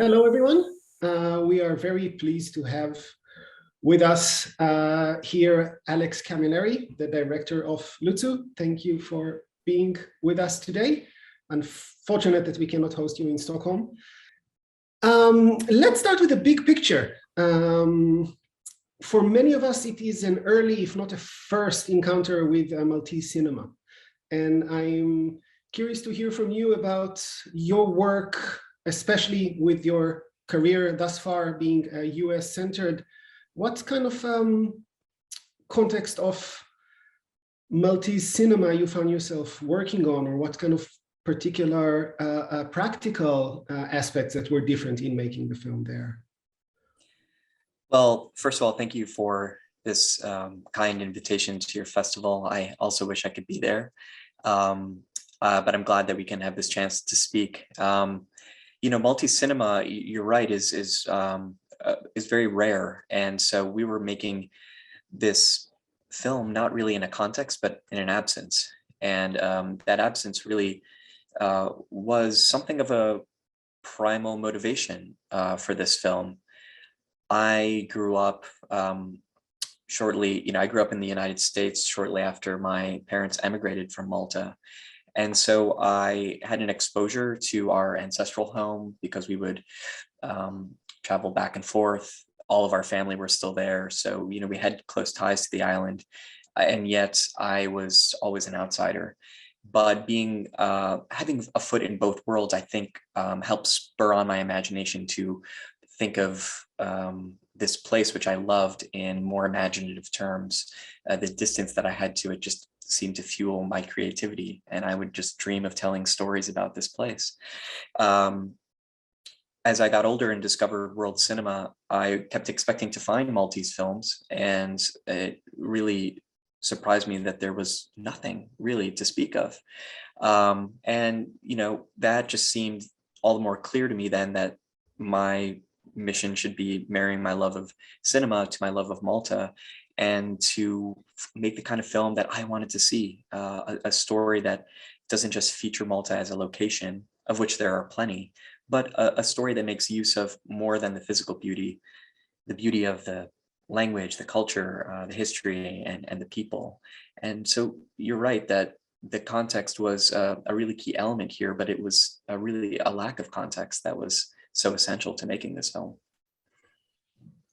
Hello, everyone. We are very pleased to have with us here Alex Camilleri, the director of Luzzu. Thank you for being with us today. Unfortunate that we cannot host you in Stockholm. Let's start with the big picture. For many of us, it is an early, if not a first encounter with Maltese cinema. And I'm curious to hear from you about your work, especially with your career thus far being US-centered. What kind of context of Maltese cinema you found yourself working on, or what kind of particular practical aspects that were different in making the film there? Well, first of all, thank you for this kind invitation to your festival. I also wish I could be there, but I'm glad that we can have this chance to speak. Maltese cinema, you're right, is very rare, and so we were making this film not really in a context, but in an absence, and that absence really was something of a primal motivation for this film. I grew up I grew up in the United States shortly after my parents emigrated from Malta. And so I had an exposure to our ancestral home because we would travel back and forth. All of our family were still there. So, we had close ties to the island. And yet I was always an outsider. But having a foot in both worlds, I think helps spur on my imagination to think of this place, which I loved, in more imaginative terms. The distance that I had to it just seemed to fuel my creativity, and I would just dream of telling stories about this place. As I got older and discovered world cinema, I kept expecting to find Maltese films, and it really surprised me that there was nothing really to speak of. That just seemed all the more clear to me then that my mission should be marrying my love of cinema to my love of Malta, and to make the kind of film that I wanted to see, a story that doesn't just feature Malta as a location, of which there are plenty, but a story that makes use of more than the physical beauty, the beauty of the language, the culture, the history, and the people. And so you're right that the context was a really key element here, but it was really a lack of context that was so essential to making this film.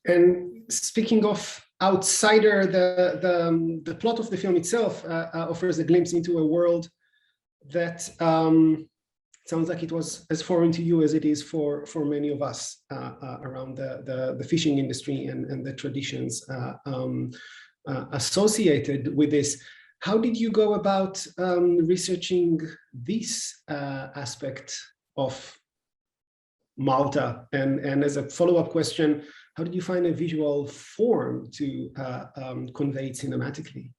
And speaking of outsider, the plot of the film itself offers a glimpse into a world that sounds like it was as foreign to you as it is for many of us around the fishing industry and the traditions associated with this. How did you go about researching this aspect of Malta? And as a follow-up question, how did you find a visual form to convey it cinematically?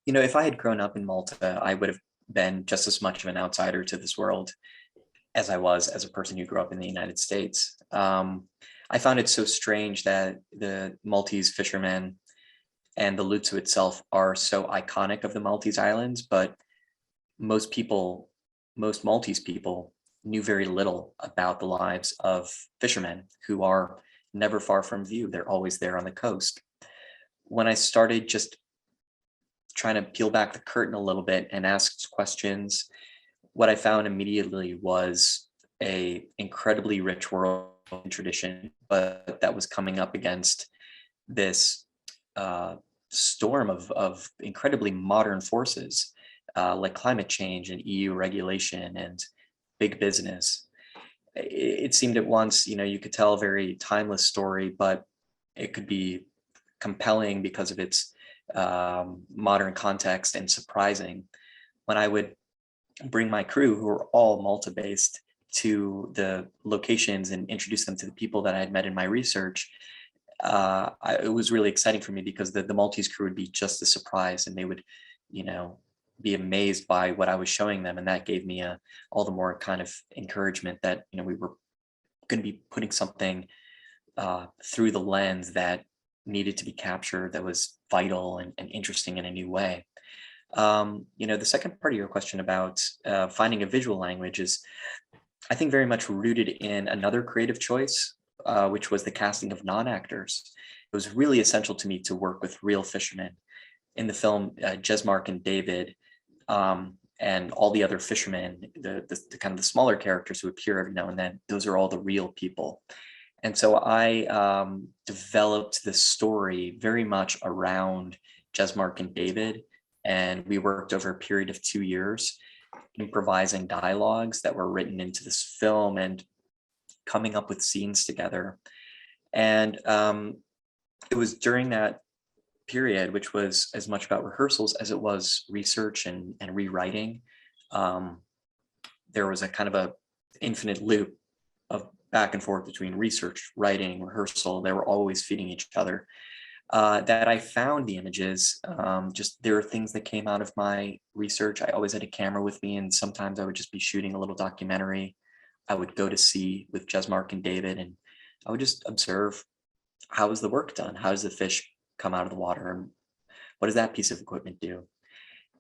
If I had grown up in Malta, I would have been just as much of an outsider to this world as I was as a person who grew up in the United States. I found it so strange that the Maltese fishermen and the Luzzu itself are so iconic of the Maltese Islands, but most Maltese people knew very little about the lives of fishermen who are never far from view. They're always there on the coast. When I started just trying to peel back the curtain a little bit and ask questions, what I found immediately was a incredibly rich world tradition, but that was coming up against this storm of incredibly modern forces like climate change and EU regulation and big business. It seemed at once, you could tell a very timeless story, but it could be compelling because of its modern context and surprising. When I would bring my crew, who were all Malta-based, to the locations and introduce them to the people that I had met in my research, it was really exciting for me because the Maltese crew would be just as surprised, and they would, be amazed by what I was showing them. And that gave me all the more kind of encouragement that, we were going to be putting something through the lens that needed to be captured, that was vital and interesting in a new way. The second part of your question about finding a visual language is I think very much rooted in another creative choice, which was the casting of non-actors. It was really essential to me to work with real fishermen. In the film, Jesmark and David, and all the other fishermen, the kind of the smaller characters who appear every now and then, those are all the real people. And so I developed this story very much around Jesmark and David, and we worked over a period of 2 years improvising dialogues that were written into this film and coming up with scenes together. And it was during that period, which was as much about rehearsals as it was research and rewriting. There was a kind of a infinite loop of back and forth between research, writing, rehearsal. They were always feeding each other. That I found the images, just there are things that came out of my research. I always had a camera with me, and sometimes I would just be shooting a little documentary. I would go to sea with Jesmark and David, and I would just observe, how is the work done? How does the fish come out of the water? And what does that piece of equipment do?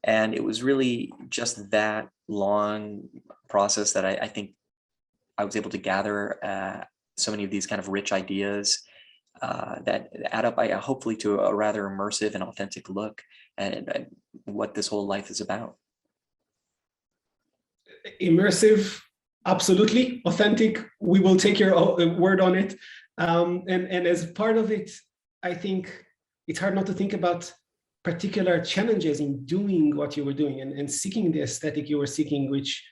And it was really just that long process that I think I was able to gather so many of these kind of rich ideas that add up, hopefully, to a rather immersive and authentic look at what this whole life is about. Immersive, absolutely. Authentic, we will take your word on it. And as part of it, I think it's hard not to think about particular challenges in doing what you were doing and seeking the aesthetic you were seeking, which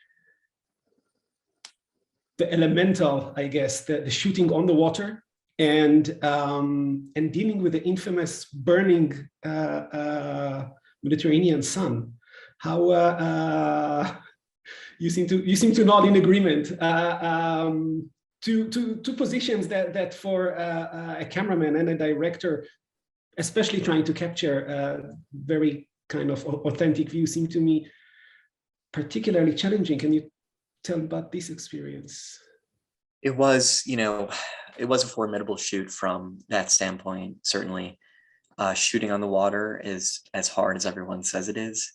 the elemental, I guess, the shooting on the water, and dealing with the infamous burning Mediterranean sun. How you seem to nod in agreement. Two positions that for a cameraman and a director, especially trying to capture a very kind of authentic view, seem to me particularly challenging. Can you tell about this experience? It was, it was a formidable shoot from that standpoint. Certainly, shooting on the water is as hard as everyone says it is.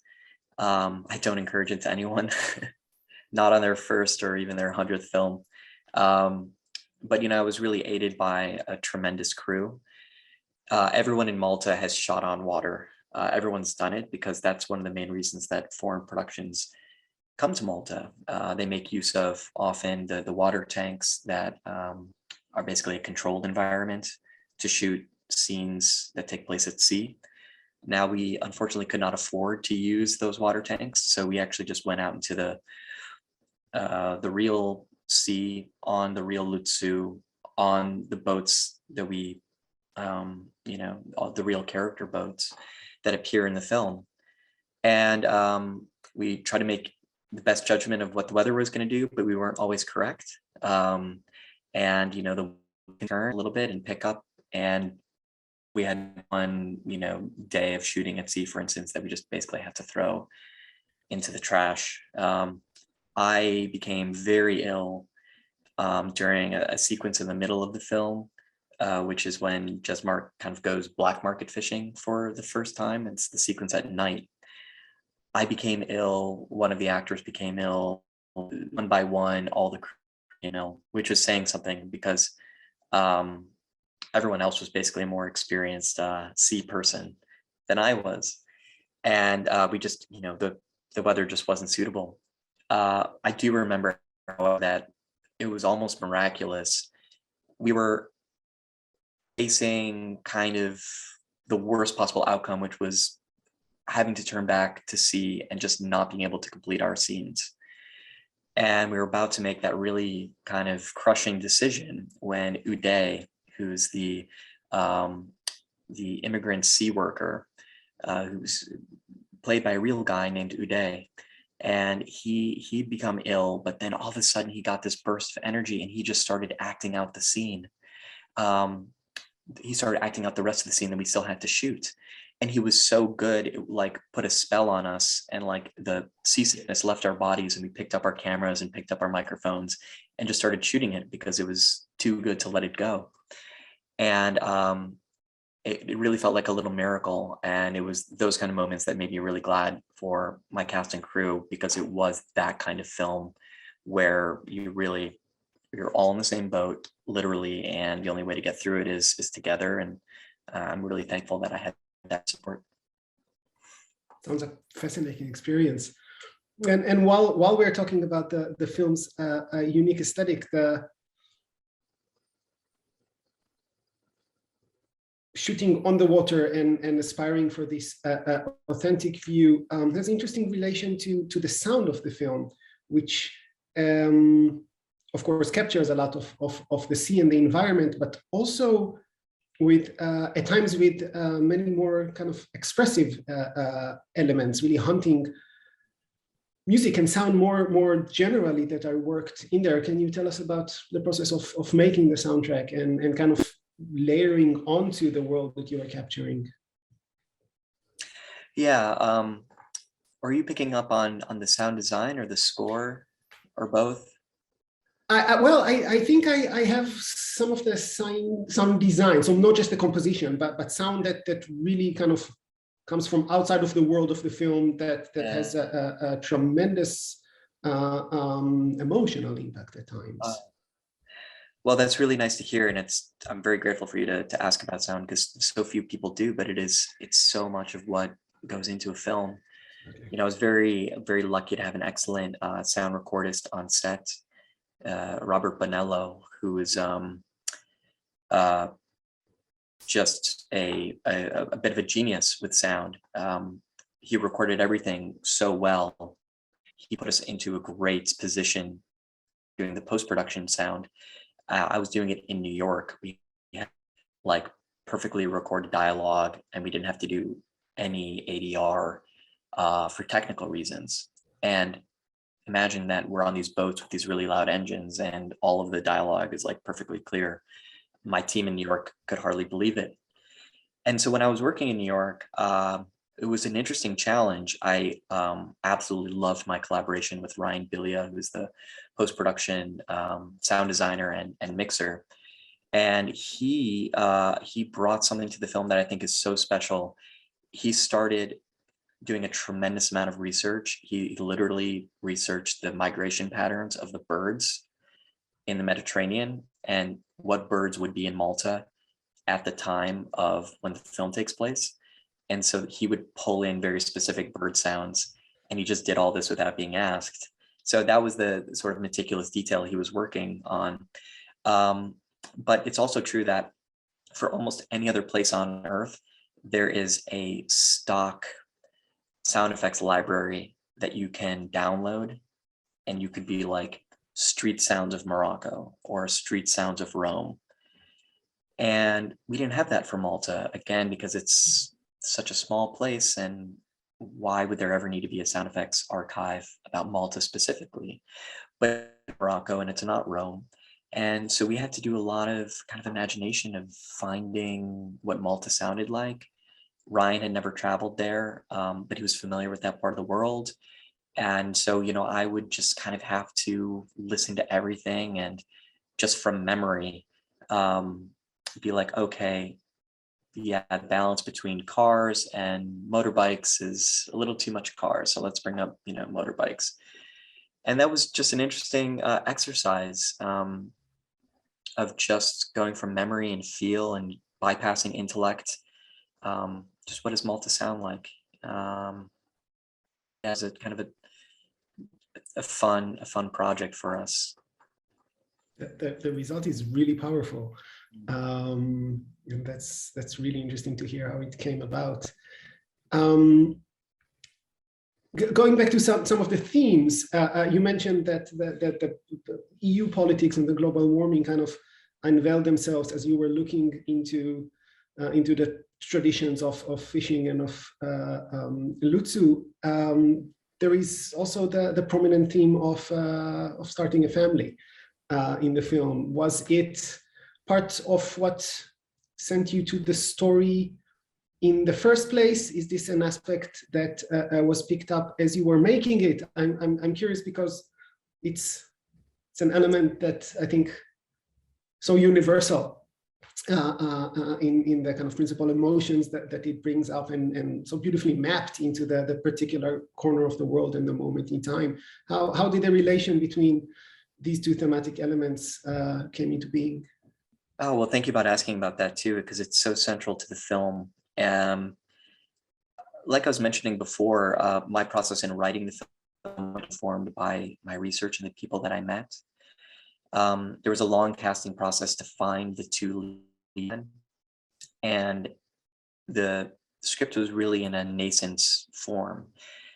I don't encourage it to anyone, not on their first or even their 100th film. But I was really aided by a tremendous crew. Everyone in Malta has shot on water. Everyone's done it because that's one of the main reasons that foreign productions come to Malta. They make use of often the water tanks that are basically a controlled environment to shoot scenes that take place at sea. Now, we unfortunately could not afford to use those water tanks, so we actually just went out into the real sea, on the real Luzzu, on the boats that we, all the real character boats that appear in the film. And we try to make the best judgment of what the weather was going to do, but we weren't always correct. And the wind turn a little bit and pick up, and we had one day of shooting at sea, for instance, that we just basically had to throw into the trash. I became very ill during a sequence in the middle of the film, which is when Jesmark kind of goes black market fishing for the first time. It's the sequence at night. I became ill. One of the actors became ill. One by one, all the crew, which was saying something, because everyone else was basically a more experienced sea person than I was, and we just, the weather just wasn't suitable. I do remember that it was almost miraculous. We were facing kind of the worst possible outcome, which was having to turn back to sea and just not being able to complete our scenes. And we were about to make that really kind of crushing decision when Uday, who's the immigrant sea worker, who's played by a real guy named Uday, and he'd become ill, but then all of a sudden he got this burst of energy and he just started acting out the scene. He started acting out the rest of the scene that we still had to shoot. And he was so good, it like put a spell on us, and like the seasickness left our bodies, and we picked up our cameras and picked up our microphones and just started shooting it because it was too good to let it go. And it really felt like a little miracle. And it was those kind of moments that made me really glad for my cast and crew, because it was that kind of film where you're all in the same boat, literally, and the only way to get through it is together. And I'm really thankful that I had that support. Sounds like a fascinating experience. And while we're talking about the film's unique aesthetic, the shooting on the water and aspiring for this authentic view has an interesting relation to the sound of the film, which of course captures a lot of the sea and the environment, but also with at times with many more kind of expressive elements, really hunting music and sound more generally that are worked in there. Can you tell us about the process of making the soundtrack and kind of layering onto the world that you are capturing? Yeah, are you picking up on the sound design or the score or both? I think I have some of the sound design, so not just the composition, but sound that really kind of comes from outside of the world of the film that has a tremendous emotional impact at times. Well, that's really nice to hear, and I'm very grateful for you to ask about sound, because so few people do, but it's so much of what goes into a film. Okay. You know, I was very, very lucky to have an excellent sound recordist on set, Robert Bonello, who is just a bit of a genius with sound. He recorded everything so well. He put us into a great position doing the post-production sound. I was doing it in New York. We had like perfectly recorded dialogue, and we didn't have to do any ADR for technical reasons. And imagine that we're on these boats with these really loud engines, and all of the dialogue is like perfectly clear. My team in New York could hardly believe it. And so when I was working in New York, it was an interesting challenge. I absolutely loved my collaboration with Ryan Billia, who's the post-production sound designer and mixer. And he brought something to the film that I think is so special. He started doing a tremendous amount of research. He literally researched the migration patterns of the birds in the Mediterranean and what birds would be in Malta at the time of when the film takes place. And so he would pull in very specific bird sounds, and he just did all this without being asked. So that was the sort of meticulous detail he was working on. But it's also true that for almost any other place on Earth, there is a stock sound effects library that you can download, and you could be like street sounds of Morocco or street sounds of Rome. And we didn't have that for Malta, again, because it's such a small place, and why would there ever need to be a sound effects archive about Malta specifically? But Morocco, and it's not Rome. And so we had to do a lot of kind of imagination of finding what Malta sounded like. Ryan had never traveled there, but he was familiar with that part of the world. And so, you know, I would just kind of have to listen to everything and just from memory, be like, okay, yeah, the balance between cars and motorbikes is a little too much cars, so let's bring up, you know, motorbikes. And that was just an interesting exercise of just going from memory and feel and bypassing intellect. Just what does Malta sound like? As a kind of a fun project for us. The result is really powerful. And that's really interesting to hear how it came about. Going back to some of the themes, you mentioned that the EU politics and the global warming kind of unveiled themselves as you were looking into the traditions of fishing and of Luzzu. There is also the prominent theme of starting a family in the film. Was it part of what sent you to the story in the first place? Is this an aspect that was picked up as you were making it? I'm curious because it's an element that I think so universal in the kind of principal emotions that it brings up, and so beautifully mapped into the particular corner of the world and the moment in time. How did the relation between these two thematic elements came into being? Oh, well, thank you about asking about that too, because it's so central to the film. Like I was mentioning before, my process in writing the film was informed by my research and the people that I met. There was a long casting process to find the two lead, and the script was really in a nascent form.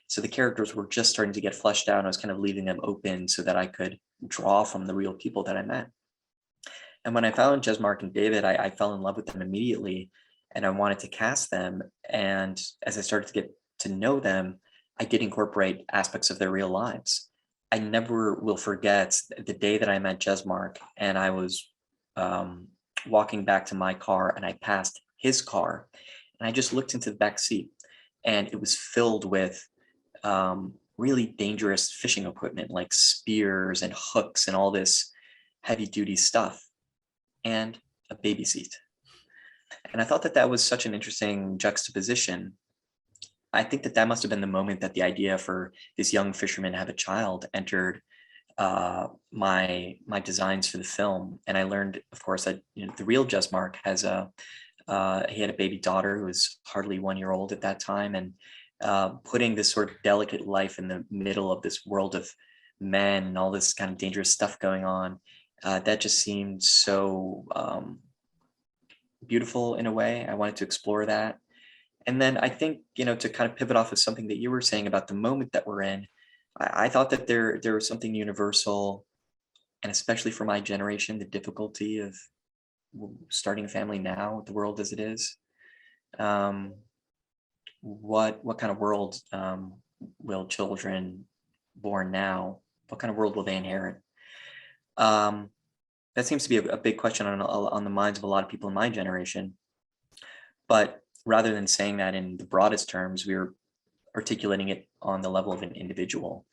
So the characters were just starting to get fleshed out, and I was kind of leaving them open so that I could draw from the real people that I met. And when I found Jesmark and David, I fell in love with them immediately, and I wanted to cast them. And as I started to get to know them, I did incorporate aspects of their real lives. I never will forget the day that I met Jesmark, and I was walking back to my car, and I passed his car, and I just looked into the back seat, and it was filled with really dangerous fishing equipment like spears and hooks and all this heavy duty stuff, and a baby seat. And I thought that that was such an interesting juxtaposition. I think that that must have been the moment that the idea for this young fisherman to have a child entered my designs for the film. And I learned, of course, that the real Jesmark has he had a baby daughter who was hardly 1 year old at that time, and putting this sort of delicate life in the middle of this world of men and all this kind of dangerous stuff going on, that just seemed so beautiful in a way. I wanted to explore that. And then I think, to kind of pivot off of something that you were saying about the moment that we're in, I thought that there was something universal, and especially for my generation, the difficulty of starting a family now, the world as it is. What kind of world will children born now, what kind of world will they inherit? That seems to be a big question on the minds of a lot of people in my generation. But rather than saying that in the broadest terms, we were articulating it on the level of an individual.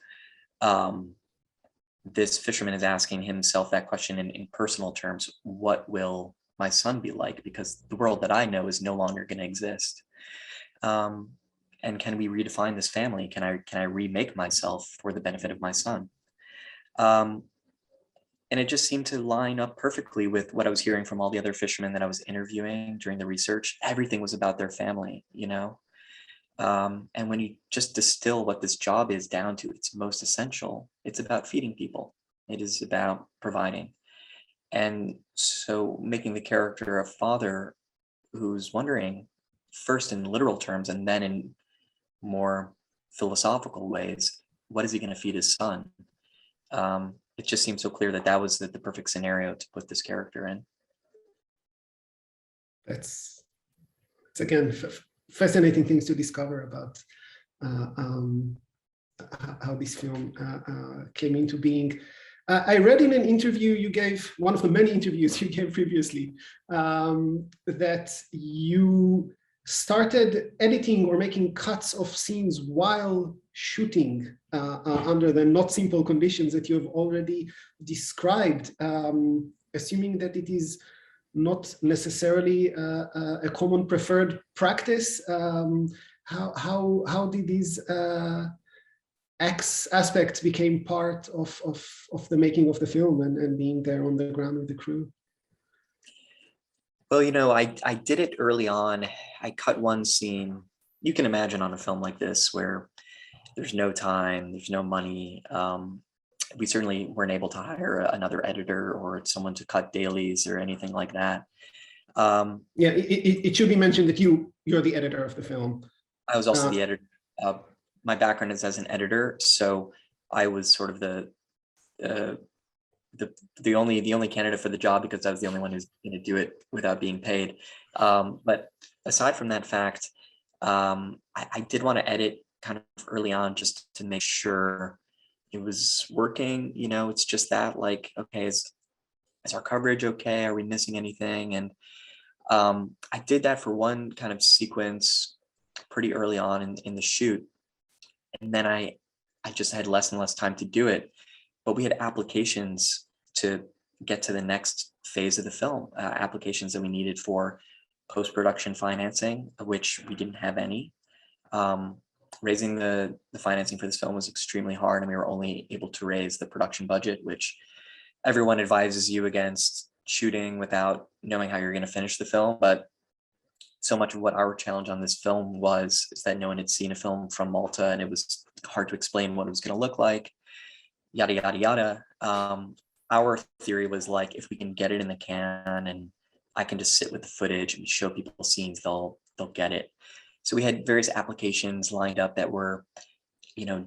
This fisherman is asking himself that question in personal terms: what will my son be like? Because the world that I know is no longer going to exist. And can we redefine this family? Can I remake myself for the benefit of my son? And it just seemed to line up perfectly with what I was hearing from all the other fishermen that I was interviewing during the research. Everything was about their family, and when you just distill what this job is down to its most essential, it's about feeding people. It is about providing. And so making the character a father who's wondering, first in literal terms and then in more philosophical ways, what is he going to feed his son? It just seems so clear that that was the perfect scenario to put this character in. It's again fascinating things to discover about how this film came into being. I read in an interview you gave, one of the many interviews you gave previously, that you started editing or making cuts of scenes while shooting under the not simple conditions that you have already described, assuming that it is not necessarily a common preferred practice. How did these aspects became part of the making of the film and being there on the ground with the crew? Well, I did it early on. I cut one scene. You can imagine on a film like this where there's no time, there's no money. We certainly weren't able to hire another editor or someone to cut dailies or anything like that. Yeah, it should be mentioned that you're the editor of the film. I was also the editor. My background is as an editor, so I was sort of the only candidate for the job because I was the only one who's going to do it without being paid. But aside from that fact, I did want to edit kind of early on just to make sure it was working. It's just that, like, okay, is our coverage okay? Are we missing anything? And I did that for one kind of sequence pretty early on in the shoot. And then I just had less and less time to do it. But we had applications to get to the next phase of the film, applications that we needed for post-production financing, of which we didn't have any. Raising the financing for this film was extremely hard, and we were only able to raise the production budget, which everyone advises you against shooting without knowing how you're going to finish the film. But so much of what our challenge on this film was is that no one had seen a film from Malta, and it was hard to explain what it was going to look like, yada, yada, yada. Our theory was like, if we can get it in the can and I can just sit with the footage and show people scenes, they'll get it. So we had various applications lined up that were,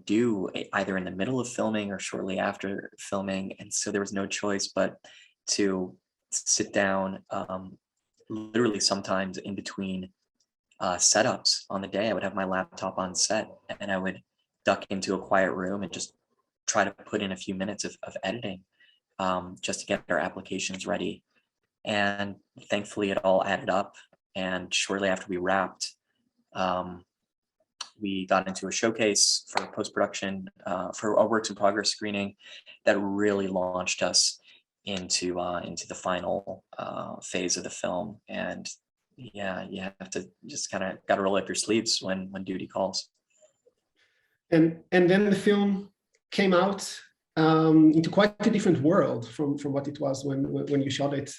due either in the middle of filming or shortly after filming. And so there was no choice but to sit down, literally sometimes in between setups on the day. I would have my laptop on set and I would duck into a quiet room and just try to put in a few minutes of editing, just to get our applications ready. And thankfully it all added up. And shortly after we wrapped, we got into a showcase for post-production, for a works in progress screening that really launched us into the final phase of the film. And yeah, you have to just kind of got to roll up your sleeves when duty calls. And then the film came out into quite a different world from what it was when you shot it,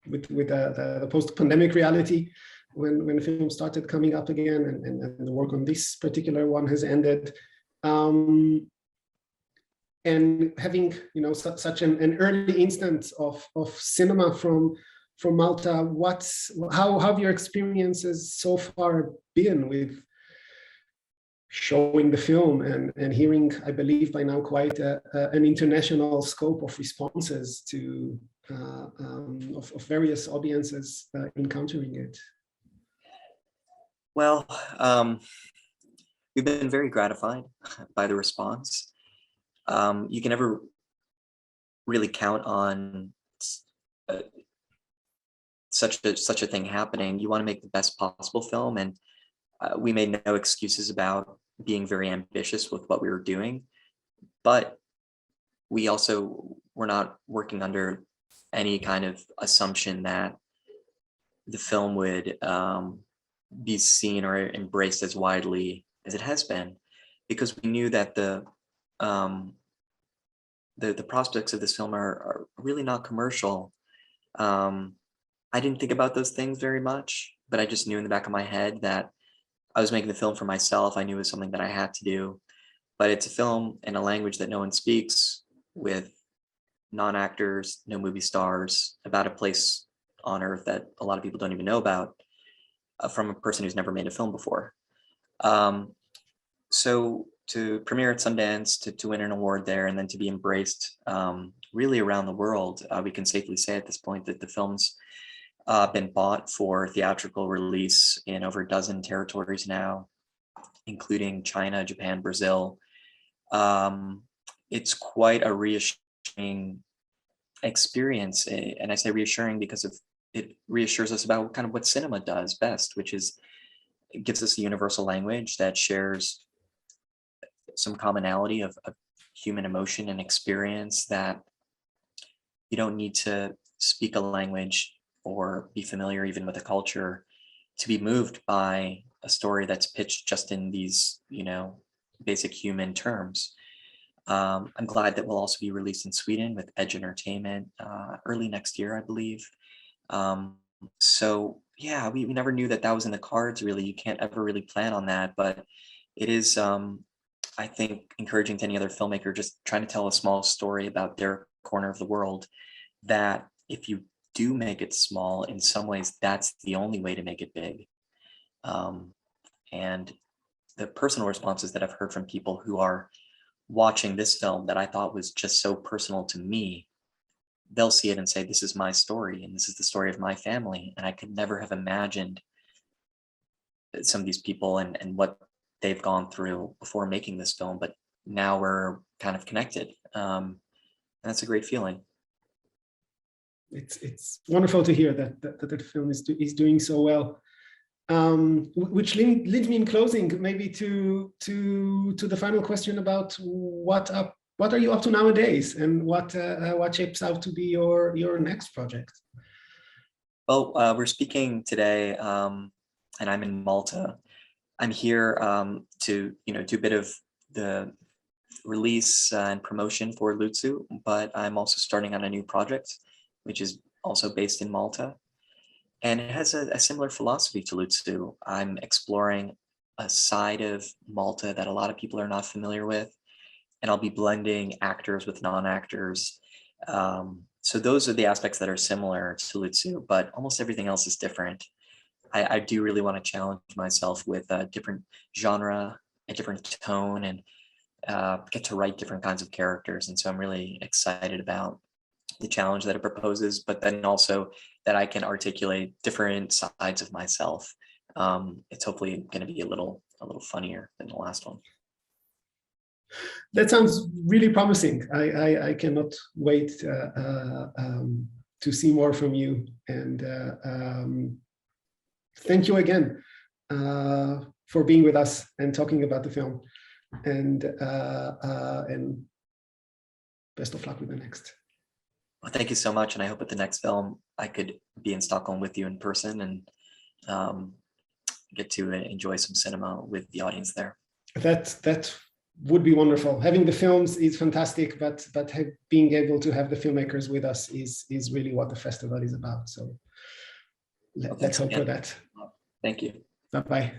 with the post-pandemic reality, when the film started coming up again, and the work on this particular one has ended. And having such an early instance of cinema from Malta, how have your experiences so far been with showing the film and hearing, I believe by now, quite an international scope of responses to of various audiences encountering it? Well, we've been very gratified by the response. You can never really count on such a thing happening. You want to make the best possible film, and we made no excuses about being very ambitious with what we were doing, but we also were not working under any kind of assumption that the film would be seen or embraced as widely as it has been, because we knew that the prospects of this film are really not commercial. I didn't think about those things very much, but I just knew in the back of my head that I was making the film for myself. I knew it was something that I had to do, but it's a film in a language that no one speaks, with non-actors, no movie stars, about a place on earth that a lot of people don't even know about, from a person who's never made a film before. So to premiere at Sundance, to win an award there, and then to be embraced really around the world, we can safely say at this point that the film's been bought for theatrical release in over a dozen territories now, including China, Japan, Brazil. It's quite a reassuring experience, and I say reassuring because it reassures us about kind of what cinema does best, which is it gives us a universal language that shares some commonality of human emotion and experience, that you don't need to speak a language or be familiar even with a culture to be moved by a story that's pitched just in these, basic human terms. I'm glad that we'll also be released in Sweden with Edge Entertainment early next year, I believe. So yeah, we never knew that was in the cards, really. You can't ever really plan on that, but it is, I think, encouraging to any other filmmaker just trying to tell a small story about their corner of the world, that if you do make it small, in some ways that's the only way to make it big. And the personal responses that I've heard from people who are watching this film that I thought was just so personal to me, they'll see it and say, this is my story and this is the story of my family. And I could never have imagined some of these people and what they've gone through before making this film, but now we're kind of connected. That's a great feeling. It's wonderful to hear that the film is doing so well, which leads me in closing maybe to the final question about what what are you up to nowadays, and what shapes out to be your next project? Well, we're speaking today, and I'm in Malta. I'm here to do a bit of the release and promotion for Luzzu, but I'm also starting on a new project, which is also based in Malta. And it has a similar philosophy to Luzzu. I'm exploring a side of Malta that a lot of people are not familiar with, and I'll be blending actors with non-actors. So those are the aspects that are similar to Luzzu, but almost everything else is different. I do really want to challenge myself with a different genre, a different tone, and get to write different kinds of characters. And so I'm really excited about the challenge that it proposes, but then also that I can articulate different sides of myself. It's hopefully going to be a little funnier than the last one. That sounds really promising. I cannot wait to see more from you. And thank you again for being with us and talking about the film. And best of luck with the next. Well, thank you so much. And I hope at the next film I could be in Stockholm with you in person and get to enjoy some cinema with the audience there. That would be wonderful. Having the films is fantastic, but being able to have the filmmakers with us is really what the festival is about. So let's hope for that. Thank you. Bye-bye.